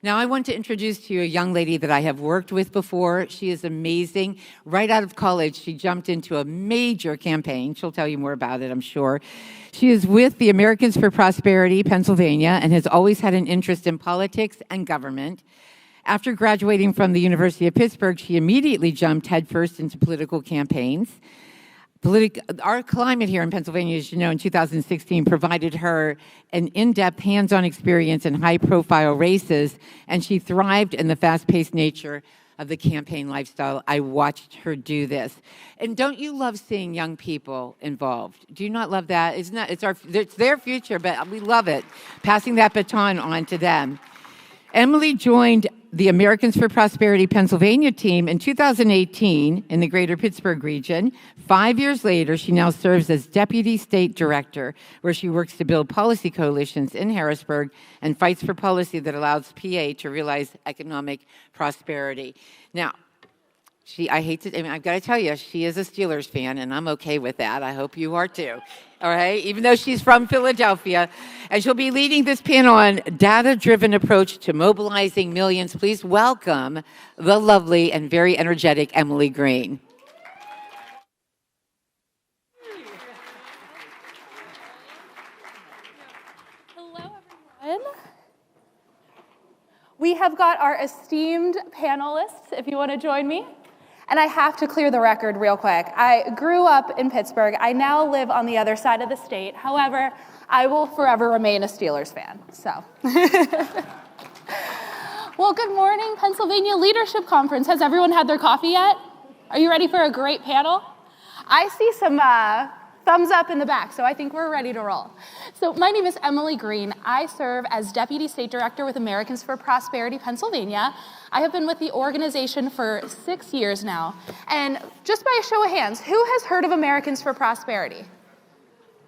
Now I want to introduce to you a young lady that I have worked with before. She is amazing. Right out of college, she jumped into a major campaign. She'll tell you more about it, I'm sure. She is with the Americans for Prosperity, Pennsylvania, and has always had an interest in politics and government. After graduating from the University of Pittsburgh, she immediately jumped headfirst into political campaigns. Our climate here in Pennsylvania, as you know, in 2016 provided her an in-depth hands-on experience in high-profile races, and she thrived in the fast-paced nature of the campaign lifestyle. I watched her do this. And don't you love seeing young people involved? Do you not love that? It's their future, but we love it, passing that baton on to them. Emily joined the Americans for Prosperity Pennsylvania team in 2018 in the greater Pittsburgh region. 5 years later, she now serves as Deputy State Director, where she works to build policy coalitions in Harrisburg and fights for policy that allows PA to realize economic prosperity. Now, I've got to tell you, she is a Steelers fan, and I'm okay with that. I hope you are too. All right, even though she's from Philadelphia, and she'll be leading this panel on data-driven approach to mobilizing millions. Please welcome the lovely and very energetic Emily Greene. Hello, everyone. We have got our esteemed panelists, if you want to join me. And I have to clear the record real quick. I grew up in Pittsburgh. I now live on the other side of the state. However, I will forever remain a Steelers fan, so. Well, good morning, Pennsylvania Leadership Conference. Has everyone had their coffee yet? Are you ready for a great panel? I see some thumbs up in the back, so I think we're ready to roll. So my name is Emily Greene. I serve as Deputy State Director with Americans for Prosperity, Pennsylvania. I have been with the organization for 6 years now. And just by a show of hands, who has heard of Americans for Prosperity?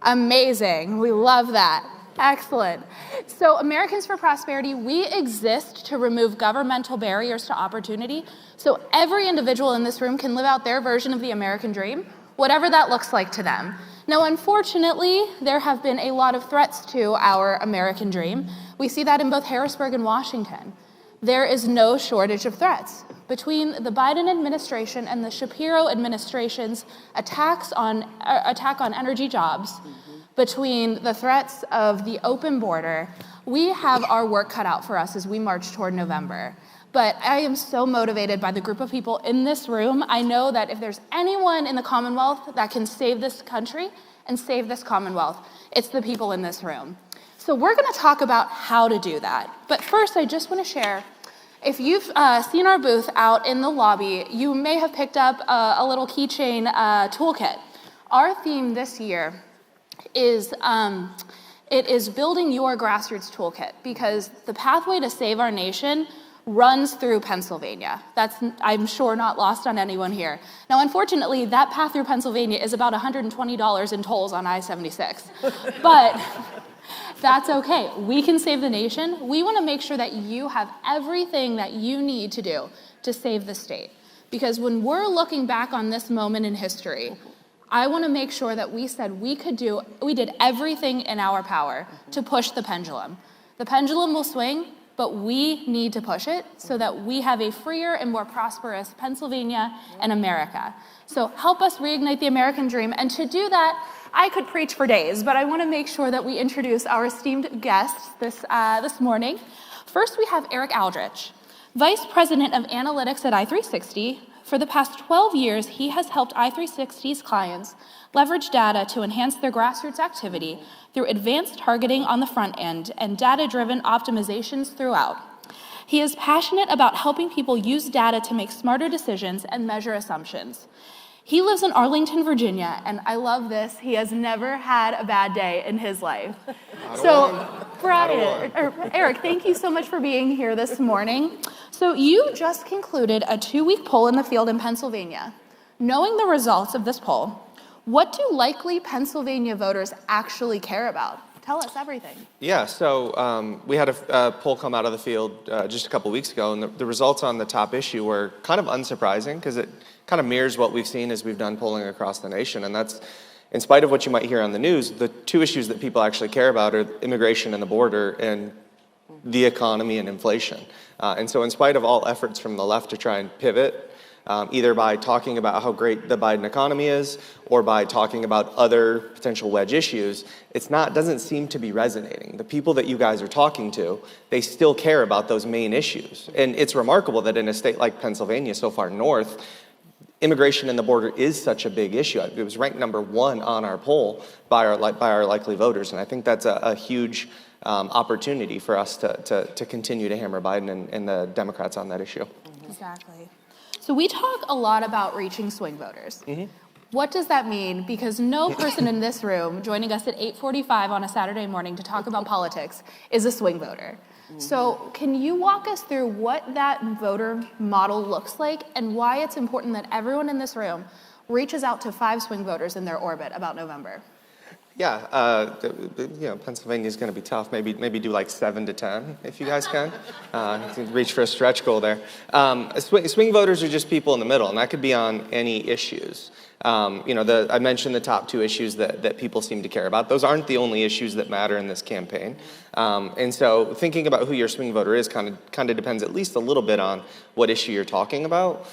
Amazing. We love that. Excellent. So Americans for Prosperity, we exist to remove governmental barriers to opportunity so every individual in this room can live out their version of the American dream, whatever that looks like to them. Now, unfortunately, there have been a lot of threats to our American dream. We see that in both Harrisburg and Washington. There is no shortage of threats. Between the Biden administration and the Shapiro administration's attack on energy jobs, between the threats of the open border, we have our work cut out for us as we march toward November. But I am so motivated by the group of people in this room. I know that if there's anyone in the Commonwealth that can save this country and save this Commonwealth, it's the people in this room. So we're going to talk about how to do that. But first, I just want to share, if you've seen our booth out in the lobby, you may have picked up a little keychain toolkit. Our theme this year is it is building your grassroots toolkit, because the pathway to save our nation runs through Pennsylvania. That's, I'm sure, not lost on anyone here. Now, unfortunately, that path through Pennsylvania is about $120 in tolls on I-76. But that's okay. We can save the nation. We want to make sure that you have everything that you need to do to save the state. Because when we're looking back on this moment in history, I want to make sure that we said we did everything in our power to push the pendulum. The pendulum will swing, but we need to push it so that we have a freer and more prosperous Pennsylvania and America. So help us reignite the American dream. And to do that, I could preach for days, but I want to make sure that we introduce our esteemed guests this morning. First, we have Eric Aldrich, Vice President of Analytics at i360. For the past 12 years, he has helped i360's clients leverage data to enhance their grassroots activity through advanced targeting on the front end and data-driven optimizations throughout. He is passionate about helping people use data to make smarter decisions and measure assumptions. He lives in Arlington, Virginia, and I love this. He has never had a bad day in his life. So, Eric, thank you so much for being here this morning. So you just concluded a 2-week poll in the field in Pennsylvania. Knowing the results of this poll, what do likely Pennsylvania voters actually care about? Tell us everything. Yeah, so we had a poll come out of the field just a couple weeks ago, and the results on the top issue were kind of unsurprising because it kind of mirrors what we've seen as we've done polling across the nation, and that's, in spite of what you might hear on the news, the two issues that people actually care about are immigration and the border, and the economy and inflation. And so in spite of all efforts from the left to try and pivot, either by talking about how great the Biden economy is or by talking about other potential wedge issues, doesn't seem to be resonating. The people that you guys are talking to, they still care about those main issues. And it's remarkable that in a state like Pennsylvania, so far north, immigration and the border is such a big issue. It was ranked #1 on our poll by our likely voters. And I think that's a huge opportunity for us to continue to hammer Biden and the Democrats on that issue. Exactly. So we talk a lot about reaching swing voters. What does that mean? Because no person in this room joining us at 8:45 on a Saturday morning to talk about politics is a swing voter. So can you walk us through what that voter model looks like and why it's important that everyone in this room reaches out to 5 swing voters in their orbit about November? Yeah, Pennsylvania is going to be tough. Maybe do like 7 to 10 if you guys can. Reach for a stretch goal there. Swing voters are just people in the middle, and that could be on any issues. I mentioned the top 2 issues that people seem to care about. Those aren't the only issues that matter in this campaign. And so thinking about who your swing voter is kind of depends at least a little bit on what issue you're talking about.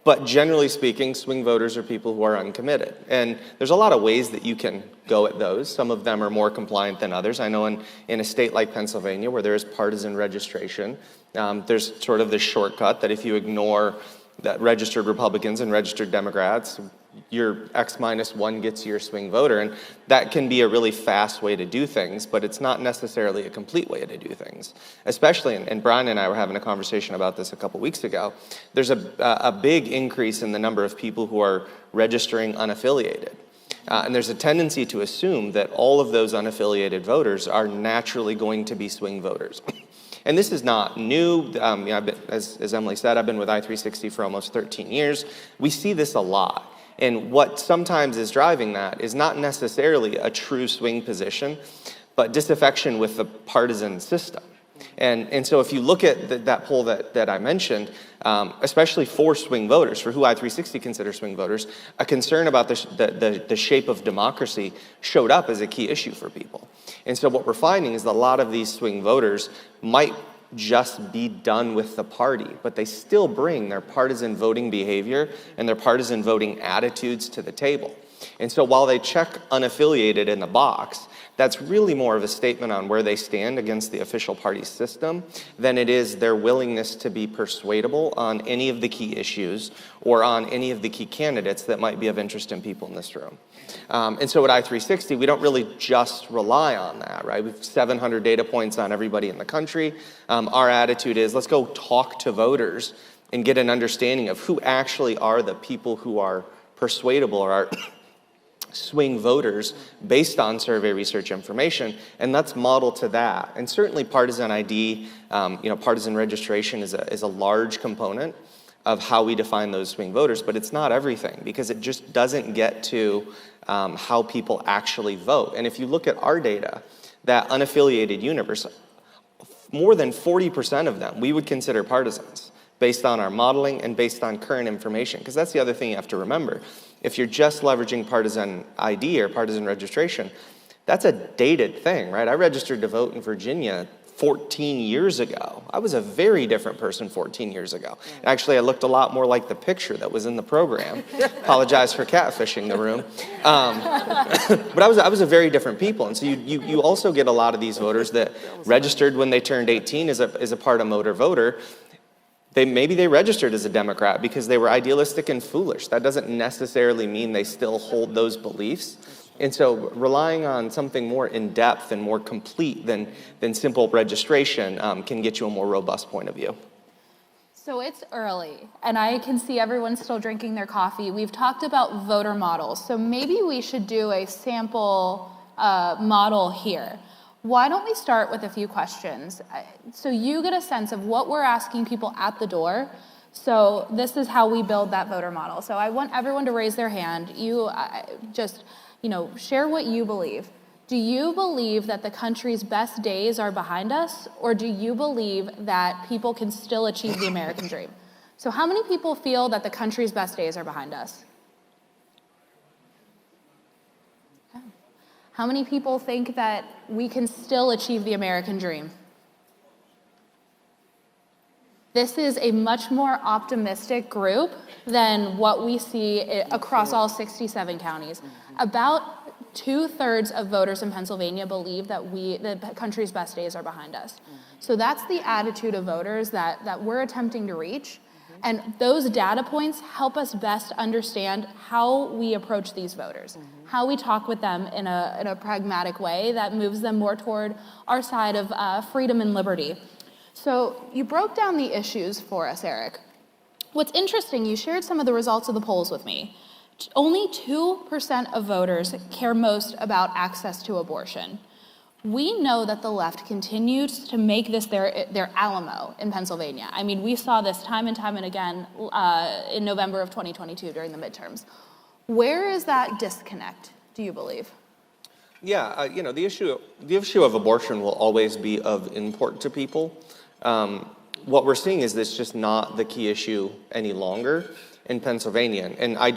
But generally speaking, swing voters are people who are uncommitted. And there's a lot of ways that you can go at those. Some of them are more compliant than others. I know in a state like Pennsylvania, where there is partisan registration, there's sort of this shortcut that if you ignore that registered Republicans and registered Democrats, your X-1 gets your swing voter. And that can be a really fast way to do things, but it's not necessarily a complete way to do things. Especially, and Brian and I were having a conversation about this a couple weeks ago, there's a big increase in the number of people who are registering unaffiliated. And there's a tendency to assume that all of those unaffiliated voters are naturally going to be swing voters. And this is not new. As Emily said, I've been with I-360 for almost 13 years. We see this a lot. And what sometimes is driving that is not necessarily a true swing position, but disaffection with the partisan system. And so if you look at that poll that I mentioned, especially for swing voters, for who I-360 considers swing voters, a concern about the shape of democracy showed up as a key issue for people. And so what we're finding is that a lot of these swing voters might just be done with the party, but they still bring their partisan voting behavior and their partisan voting attitudes to the table. And so while they check unaffiliated in the box, that's really more of a statement on where they stand against the official party system than it is their willingness to be persuadable on any of the key issues or on any of the key candidates that might be of interest in people in this room. And so at I-360, we don't really just rely on that, right? We have 700 data points on everybody in the country. Our attitude is, let's go talk to voters and get an understanding of who actually are the people who are persuadable or are swing voters based on survey research information, and let's model to that. And certainly partisan ID, partisan registration is a large component of how we define those swing voters, but it's not everything because it just doesn't get to how people actually vote. And if you look at our data, that unaffiliated universe, more than 40% of them we would consider partisans based on our modeling and based on current information, because that's the other thing you have to remember. If you're just leveraging partisan ID or partisan registration, that's a dated thing, right? I registered to vote in Virginia 14 years ago. I was a very different person 14 years ago. Actually, I looked a lot more like the picture that was in the program. Apologize for catfishing the room. But I was a very different people. And so you also get a lot of these voters that registered when they turned 18 as a part of motor voter. Maybe they registered as a Democrat because they were idealistic and foolish. That doesn't necessarily mean they still hold those beliefs. And so relying on something more in-depth and more complete than simple registration can get you a more robust point of view. So it's early, and I can see everyone still drinking their coffee. We've talked about voter models, so maybe we should do a sample model here. Why don't we start with a few questions? So you get a sense of what we're asking people at the door. So this is how we build that voter model. So I want everyone to raise their hand. Share what you believe. Do you believe that the country's best days are behind us, or do you believe that people can still achieve the American dream? So how many people feel that the country's best days are behind us? How many people think that we can still achieve the American dream? This is a much more optimistic group than what we see across all 67 counties. About 2/3 of voters in Pennsylvania believe that the country's best days are behind us. So that's the attitude of voters that we're attempting to reach. And those data points help us best understand how we approach these voters, how we talk with them in a pragmatic way that moves them more toward our side of freedom and liberty. So you broke down the issues for us, Eric. What's interesting, you shared some of the results of the polls with me. Only 2% of voters care most about access to abortion. We know that the left continues to make this their Alamo in Pennsylvania. I mean, we saw this time and time and again in November of 2022 during the midterms. Where is that disconnect, do you believe? Yeah, the issue of abortion will always be of import to people. What we're seeing is this just not the key issue any longer in Pennsylvania. And I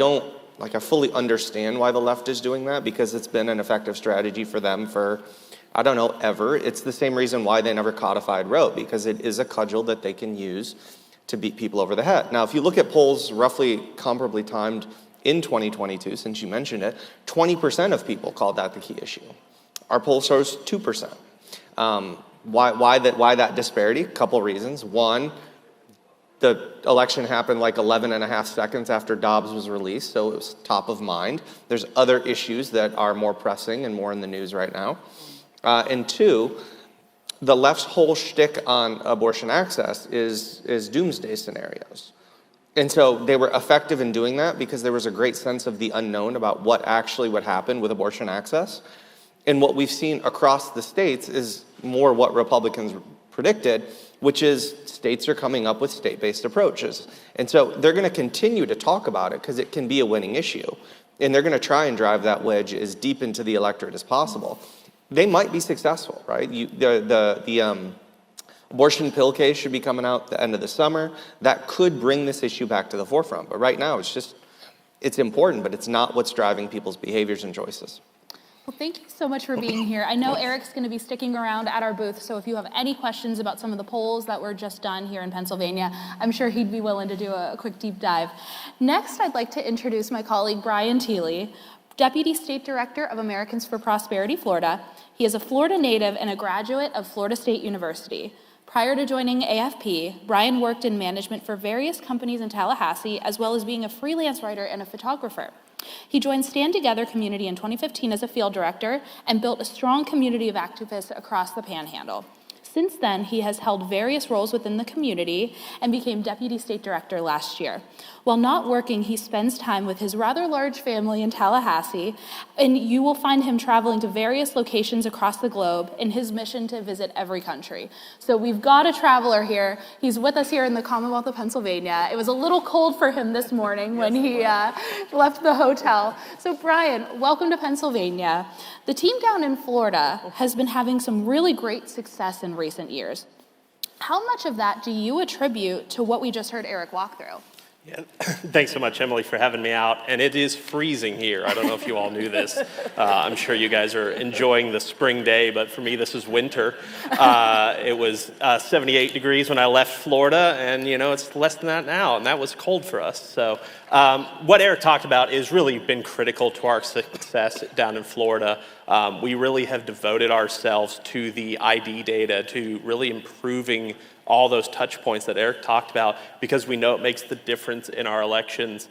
fully understand why the left is doing that, because it's been an effective strategy for them for, I don't know, ever. It's the same reason why they never codified Roe, because it is a cudgel that they can use to beat people over the head. Now, if you look at polls roughly comparably timed in 2022, since you mentioned it, 20% of people called that the key issue. Our poll shows 2%. Why that disparity? A couple reasons. One, the election happened like 11 and a half seconds after Dobbs was released, so it was top of mind. There's other issues that are more pressing and more in the news right now. And two, the left's whole shtick on abortion access is doomsday scenarios. And so they were effective in doing that because there was a great sense of the unknown about what actually would happen with abortion access. And what we've seen across the states is more what Republicans predicted, which is states are coming up with state-based approaches. And so they're going to continue to talk about it because it can be a winning issue. And they're going to try and drive that wedge as deep into the electorate as possible. They might be successful, right? The abortion pill case should be coming out at the end of the summer. That could bring this issue back to the forefront. But right now, it's important, but it's not what's driving people's behaviors and choices. Well, thank you so much for being here. I know Eric's going to be sticking around at our booth, so if you have any questions about some of the polls that were just done here in Pennsylvania, I'm sure he'd be willing to do a quick deep dive. Next, I'd like to introduce my colleague, Brian Thiele, Deputy State Director of Americans for Prosperity, Florida. He is a Florida native and a graduate of Florida State University. Prior to joining AFP, Brian worked in management for various companies in Tallahassee, as well as being a freelance writer and a photographer. He joined Stand Together Community in 2015 as a field director and built a strong community of activists across the Panhandle. Since then, he has held various roles within the community and became Deputy State Director last year. While not working, he spends time with his rather large family in Tallahassee, and you will find him traveling to various locations across the globe in his mission to visit every country. So we've got a traveler here. He's with us here in the Commonwealth of Pennsylvania. It was a little cold for him this morning when he left the hotel. So Brian, welcome to Pennsylvania. The team down in Florida has been having some really great success in recent years. How much of that do you attribute to what we just heard Eric walk through? Yeah, thanks so much, Emily, for having me out. And it is freezing here. I don't know if you all knew this. I'm sure you guys are enjoying the spring day, but for me, this is winter. It was 78 degrees when I left Florida, and it's less than that now, and that was cold for us. So what Eric talked about is really been critical to our success down in Florida. We really have devoted ourselves to the ID data, to really improving all those touch points that Eric talked about, because we know it makes the difference in our elections.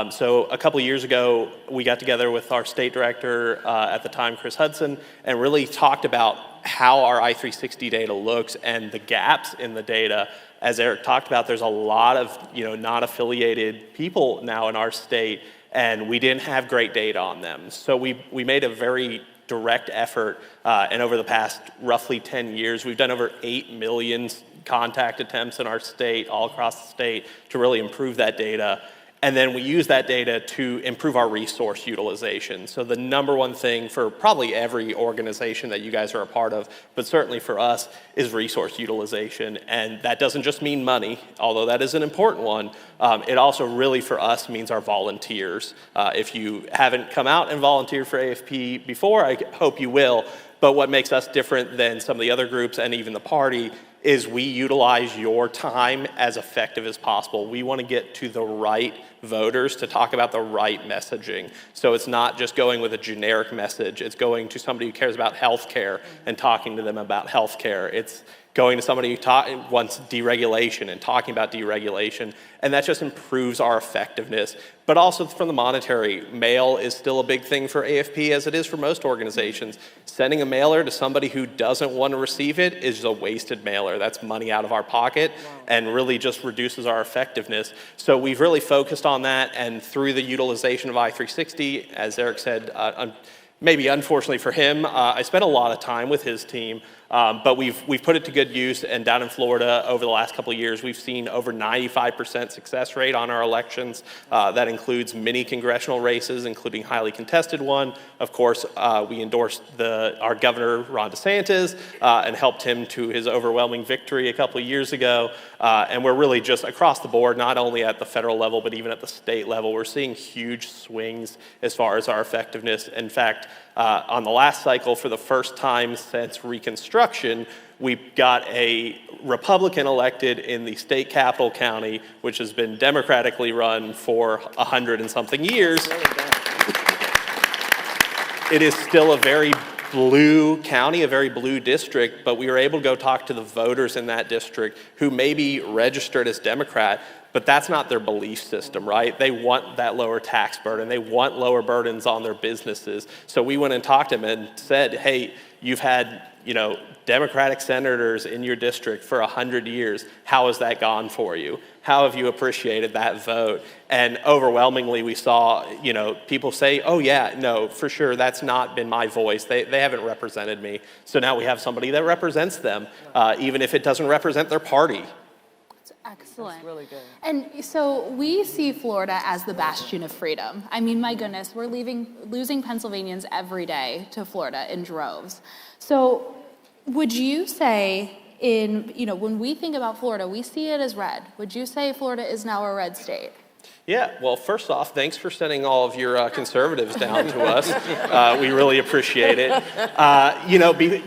So a couple of years ago, we got together with our state director at the time, Chris Hudson, and really talked about how our I-360 data looks and the gaps in the data. As Eric talked about, there's a lot of non-affiliated people now in our state, and we didn't have great data on them. So we made a very direct effort, and over the past roughly 10 years, we've done over 8 million contact attempts in our state, all across the state, to really improve that data. And then we use that data to improve our resource utilization. So the number one thing for probably every organization that you guys are a part of, but certainly for us, is resource utilization. And that doesn't just mean money, although that is an important one. It also really for us means our volunteers. If you haven't come out and volunteered for AFP before, I hope you will. But what makes us different than some of the other groups and even the party is we utilize your time as effective as possible. We want to get to the right voters to talk about the right messaging. So it's not just going with a generic message. It's going to somebody who cares about healthcare and talking to them about healthcare. It's going to somebody who wants deregulation and talking about deregulation, and that just improves our effectiveness. But also from the monetary, mail is still a big thing for AFP as it is for most organizations. Sending a mailer to somebody who doesn't want to receive it is a wasted mailer. That's money out of our pocket and really just reduces our effectiveness. So we've really focused on that, and through the utilization of I-360, as Eric said, maybe unfortunately for him, I spent a lot of time with his team, but we've put it to good use, and down in Florida over the last couple of years, we've seen over 95% success rate on our elections. That includes many congressional races, including highly contested one. Of course, we endorsed our governor, Ron DeSantis, and helped him to his overwhelming victory a couple of years ago. And we're really just across the board, not only at the federal level, but even at the state level, we're seeing huge swings as far as our effectiveness. In fact, on the last cycle, for the first time since Reconstruction, we got a Republican elected in the state capital county, which has been democratically run for 100 and something years. It is still a very blue county, a very blue district, but we were able to go talk to the voters in that district who may be registered as Democrat, but that's not their belief system, right? They want that lower tax burden. They want lower burdens on their businesses. So we went and talked to them and said, hey, you've had, Democratic senators in your district for 100 years. How has that gone for you? How have you appreciated that vote? And overwhelmingly, we saw, people say, oh yeah, no, for sure, that's not been my voice. They haven't represented me. So now we have somebody that represents them, even if it doesn't represent their party. Excellent. That's really good. And so we see Florida as the bastion of freedom. I mean, my goodness, we're losing Pennsylvanians every day to Florida in droves. So would you say when we think about Florida, we see it as red. Would you say Florida is now a red state? Yeah, well, first off, thanks for sending all of your conservatives down to us. We really appreciate it.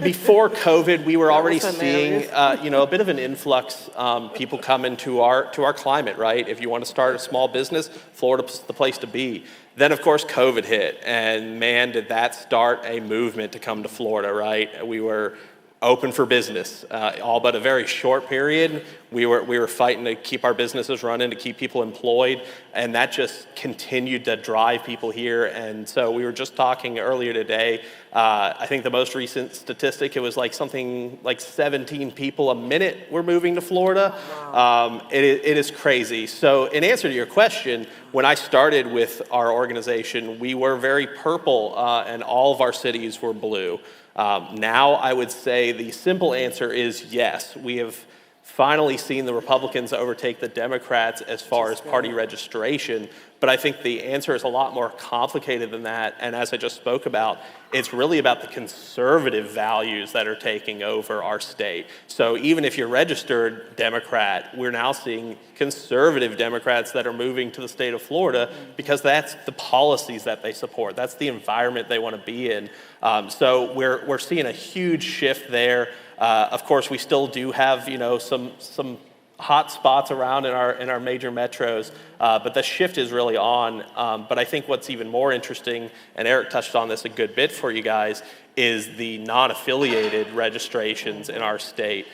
Before COVID, we were already seeing, a bit of an influx, people come into our climate, right? If you want to start a small business, Florida's the place to be. Then, of course, COVID hit, and man, did that start a movement to come to Florida, right? We were open for business, all but a very short period. We were fighting to keep our businesses running, to keep people employed, and that just continued to drive people here. And so we were just talking earlier today, I think the most recent statistic, it was something like 17 people a minute were moving to Florida. It is crazy. So in answer to your question, when I started with our organization, we were very purple, and all of our cities were blue. Now I would say the simple answer is yes. We have finally seen the Republicans overtake the Democrats as far as party registration, but I think the answer is a lot more complicated than that, and as I just spoke about, it's really about the conservative values that are taking over our state. So even if you're registered Democrat, we're now seeing conservative Democrats that are moving to the state of Florida because that's the policies that they support. That's the environment they want to be in. So we're seeing a huge shift there. Of course, we still do have some hot spots around in our major metros, but the shift is really on. But I think what's even more interesting, and Eric touched on this a good bit for you guys, is the non-affiliated registrations in our state.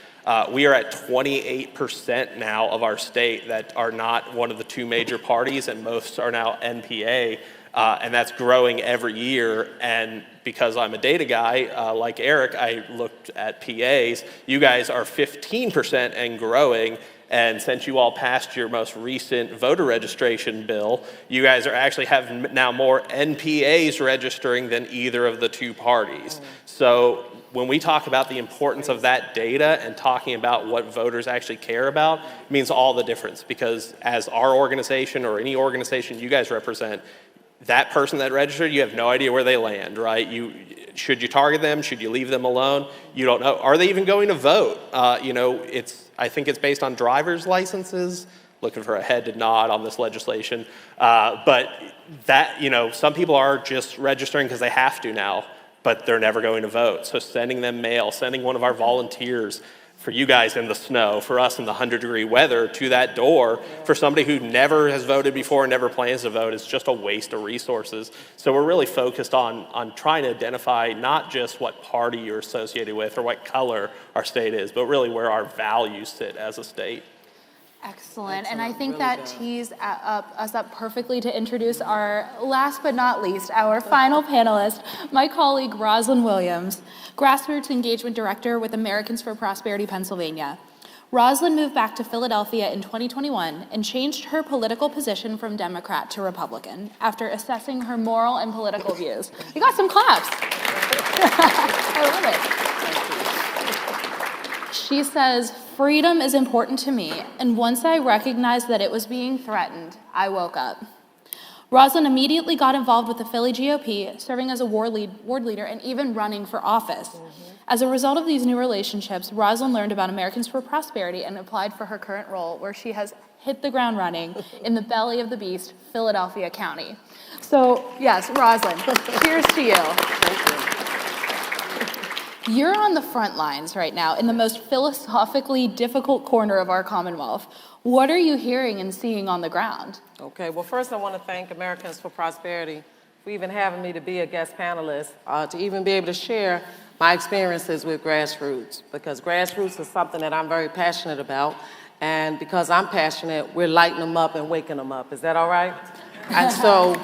We are at 28% now of our state that are not one of the two major parties, and most are now NPA. And that's growing every year, and because I'm a data guy, like Eric, I looked at PAs. You guys are 15% and growing, and since you all passed your most recent voter registration bill, you guys actually have now more NPAs registering than either of the two parties. So when we talk about the importance of that data and talking about what voters actually care about, it means all the difference, because as our organization or any organization you guys represent, that person that registered, you have no idea where they land, right? Should you target them? Should you leave them alone? You don't know. Are they even going to vote? I think it's based on driver's licenses. Looking for a head to nod on this legislation. But that, some people are just registering because they have to now, but they're never going to vote. So sending them mail, sending one of our volunteers, for you guys in the snow, for us in the 100-degree weather, to that door, for somebody who never has voted before, never plans to vote, is just a waste of resources. So we're really focused on trying to identify not just what party you're associated with or what color our state is, but really where our values sit as a state. Excellent. And I think that tees us up perfectly to introduce our last but not least, our final panelist, my colleague Roslyn Williams, Grassroots Engagement Director with Americans for Prosperity Pennsylvania. Roslyn moved back to Philadelphia in 2021 and changed her political position from Democrat to Republican after assessing her moral and political views. You got some claps. I love it. She says, "Freedom is important to me, and once I recognized that it was being threatened, I woke up." Roslyn immediately got involved with the Philly GOP, serving as a ward leader and even running for office. As a result of these new relationships, Roslyn learned about Americans for Prosperity and applied for her current role, where she has hit the ground running in the belly of the beast, Philadelphia County. So, yes, Roslyn, cheers to you. Thank you. You're on the front lines right now in the most philosophically difficult corner of our Commonwealth. What are you hearing and seeing on the ground? Okay, well, first I want to thank Americans for Prosperity for even having me to be a guest panelist, to even be able to share my experiences with grassroots, because grassroots is something that I'm very passionate about, and because I'm passionate, we're lighting them up and waking them up. Is that all right? And so,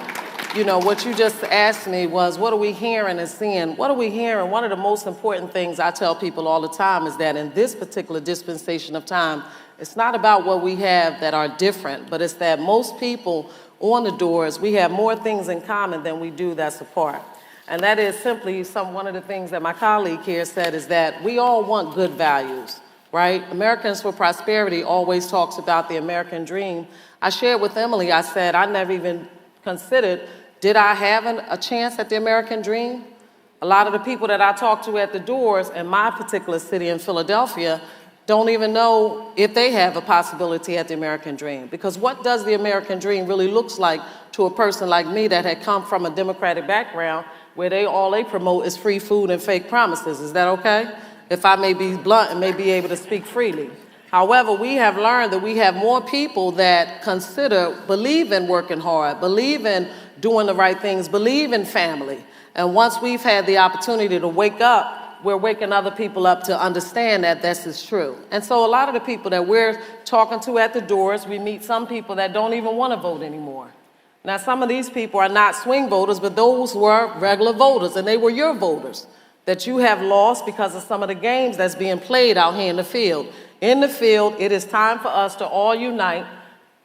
you know, what you just asked me was, what are we hearing and seeing? What are we hearing? One of the most important things I tell people all the time is that in this particular dispensation of time, it's not about what we have that are different, but it's that most people on the doors, we have more things in common than we do that's apart. And that is simply one of the things that my colleague here said, is that we all want good values, right? Americans for Prosperity always talks about the American dream. I shared with Emily, I said, I never even considered, did I have a chance at the American dream? A lot of the people that I talk to at the doors in my particular city in Philadelphia don't even know if they have a possibility at the American dream. Because what does the American dream really looks like to a person like me that had come from a Democratic background where all they promote is free food and fake promises? Is that okay? If I may be blunt and may be able to speak freely. However, we have learned that we have more people that believe in working hard, believe in doing the right things, believe in family. And once we've had the opportunity to wake up, we're waking other people up to understand that this is true. And so a lot of the people that we're talking to at the doors, we meet some people that don't even want to vote anymore. Now, some of these people are not swing voters, but those were regular voters, and they were your voters that you have lost because of some of the games that's being played out here in the field. In the field, it is time for us to all unite,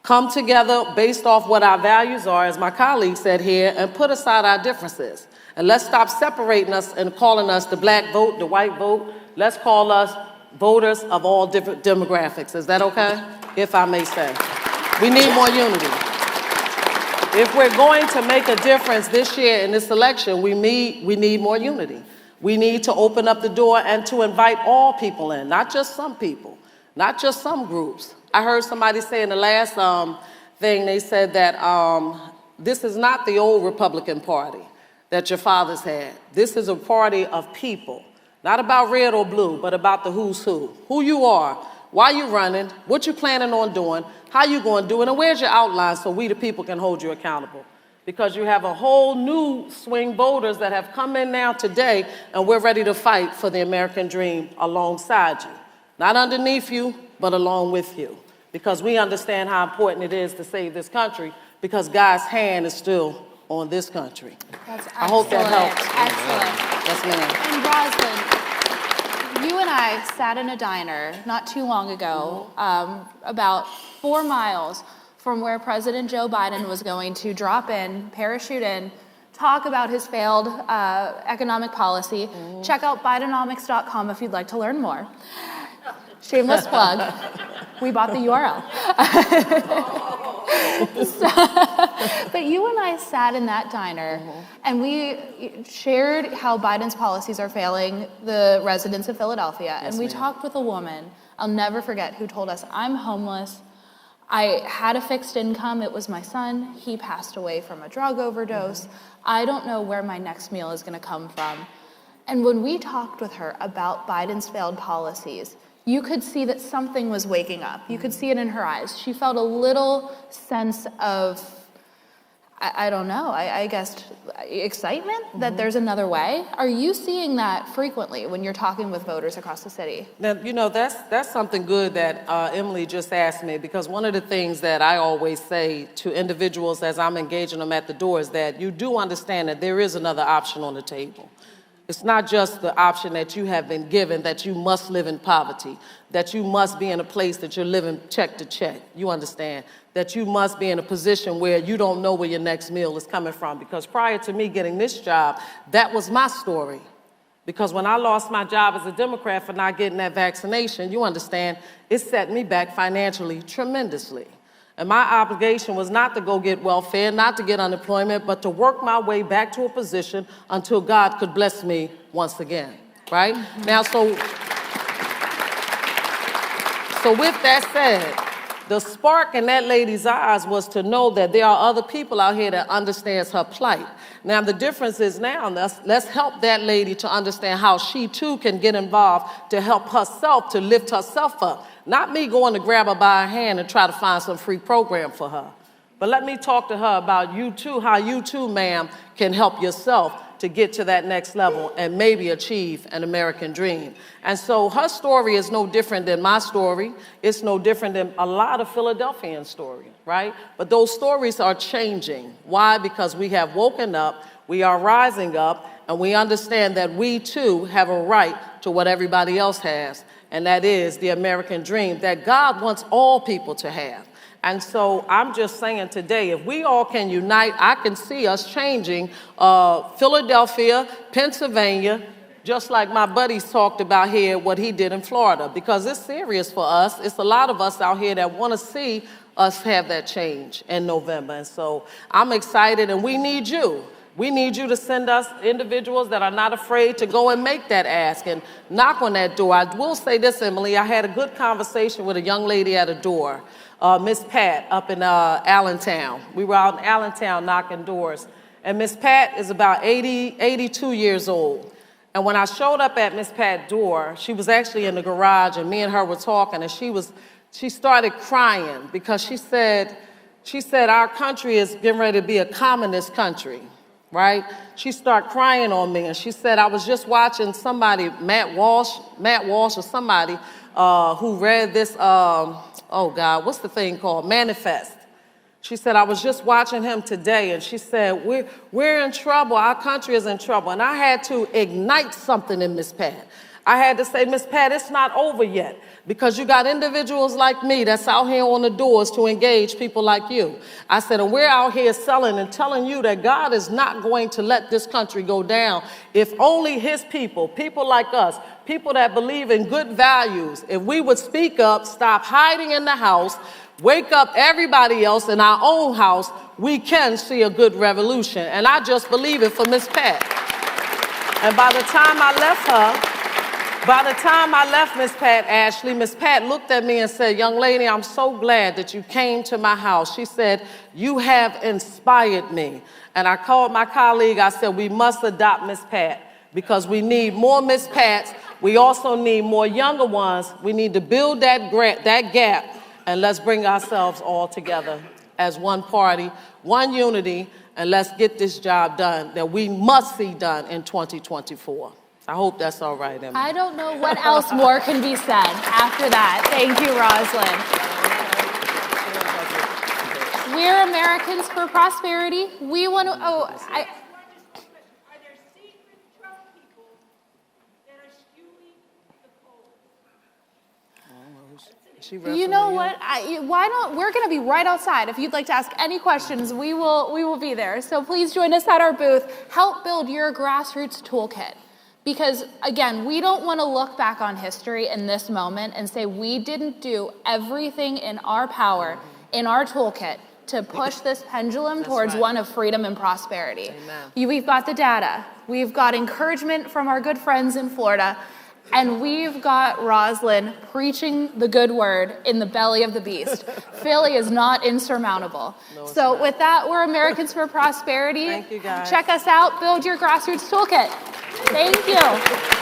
come together based off what our values are, as my colleague said here, and put aside our differences. And let's stop separating us and calling us the black vote, the white vote. Let's call us voters of all different demographics. Is that okay? If I may say. We need more unity. If we're going to make a difference this year in this election, we need more unity. We need to open up the door and to invite all people in, not just some people, not just some groups. I heard somebody say in the last thing, they said that this is not the old Republican Party that your fathers had. This is a party of people, not about red or blue, but about the who's who you are, why you running, what you planning on doing, how you going to do it, and where's your outline so we the people can hold you accountable. Because you have a whole new swing voters that have come in now today, and we're ready to fight for the American dream alongside you. Not underneath you, but along with you. Because we understand how important it is to save this country, because God's hand is still on this country. That's excellent. I hope that helps. Excellent. Yes, ma'am. And Roslyn, you and I sat in a diner not too long ago, about 4 miles from where President Joe Biden was going to drop in, parachute in, talk about his failed economic policy. Check out Bidenomics.com if you'd like to learn more. Shameless plug. We bought the URL. But you and I sat in that diner, and we shared how Biden's policies are failing the residents of Philadelphia. Yes, and we talked with a woman, I'll never forget, who told us, I'm homeless. I had a fixed income. It was my son. He passed away from a drug overdose. I don't know where my next meal is going to come from. And when we talked with her about Biden's failed policies, you could see that something was waking up. You could see it in her eyes. She felt a little sense of, I don't know, I guess excitement that there's another way. Are you seeing that frequently when you're talking with voters across the city? Now, you know, that's something good that Emily just asked me, because one of the things that I always say to individuals as I'm engaging them at the door is that you do understand that there is another option on the table. It's not just the option that you have been given, that you must live in poverty, that you must be in a place that you're living check to check. You understand that you must be in a position where you don't know where your next meal is coming from. Because prior to me getting this job, that was my story. Because when I lost my job as a Democrat for not getting that vaccination, you understand, it set me back financially tremendously. And my obligation was not to go get welfare, not to get unemployment, but to work my way back to a position until God could bless me once again, right? Now, so with that said, the spark in that lady's eyes was to know that there are other people out here that understands her plight. Now, the difference is now, let's help that lady to understand how she too can get involved to help herself, to lift herself up. Not me going to grab her by her hand and try to find some free program for her. But let me talk to her about you too, how you too, ma'am, can help yourself to get to that next level and maybe achieve an American dream. And so her story is no different than my story. It's no different than a lot of Philadelphian stories, right? But those stories are changing. Why? Because we have woken up, we are rising up, and we understand that we too have a right to what everybody else has, and that is the American dream that God wants all people to have. And so I'm just saying today, if we all can unite, I can see us changing Philadelphia, Pennsylvania, just like my buddies talked about here, what he did in Florida, because it's serious for us. It's a lot of us out here that want to see us have that change in November. And so I'm excited, and we need you. We need you to send us individuals that are not afraid to go and make that ask and knock on that door. I will say this, Emily, I had a good conversation with a young lady at a door, Miss Pat up in Allentown. We were out in Allentown knocking doors. And Miss Pat is about 82 years old. And when I showed up at Miss Pat's door, she was actually in the garage, and me and her were talking, and she started crying because she said our country is getting ready to be a communist country. Right? She started crying on me, and she said, I was just watching somebody, Matt Walsh or somebody, who read this, oh God, what's the thing called? Manifest. She said, I was just watching him today, and she said, we're in trouble, our country is in trouble. And I had to ignite something in Miss Pat. I had to say, Miss Pat, it's not over yet, because you got individuals like me that's out here on the doors to engage people like you. I said, and we're out here selling and telling you that God is not going to let this country go down if only his people like us, people that believe in good values, if we would speak up, stop hiding in the house, wake up everybody else in our own house, we can see a good revolution. And I just believe it for Miss Pat. And by the time I left Miss Pat, Ashley, Miss Pat looked at me and said, young lady, I'm so glad that you came to my house. She said, you have inspired me. And I called my colleague, I said, we must adopt Miss Pat because we need more Miss Pats. We also need more younger ones. We need to build that gap, and let's bring ourselves all together as one party, one unity, and let's get this job done that we must see done in 2024. I hope that's all right, Emily. I don't know what else more can be said after that. Thank you, Roslyn. We're Americans for Prosperity. We want to, Are there secret Trump people that are skewing the polls? you know what? We're going to be right outside. If you'd like to ask any questions, we will be there. So please join us at our booth. Help build your grassroots toolkit. Because, again, we don't want to look back on history in this moment and say we didn't do everything in our power, in our toolkit, to push this pendulum towards one of freedom and prosperity. Amen. We've got the data. We've got encouragement from our good friends in Florida. And we've got Roslyn preaching the good word in the belly of the beast. Philly is not insurmountable. No, so not. with that, we're Americans for Prosperity. Thank you, guys. Check us out. Build your grassroots toolkit. Thank you.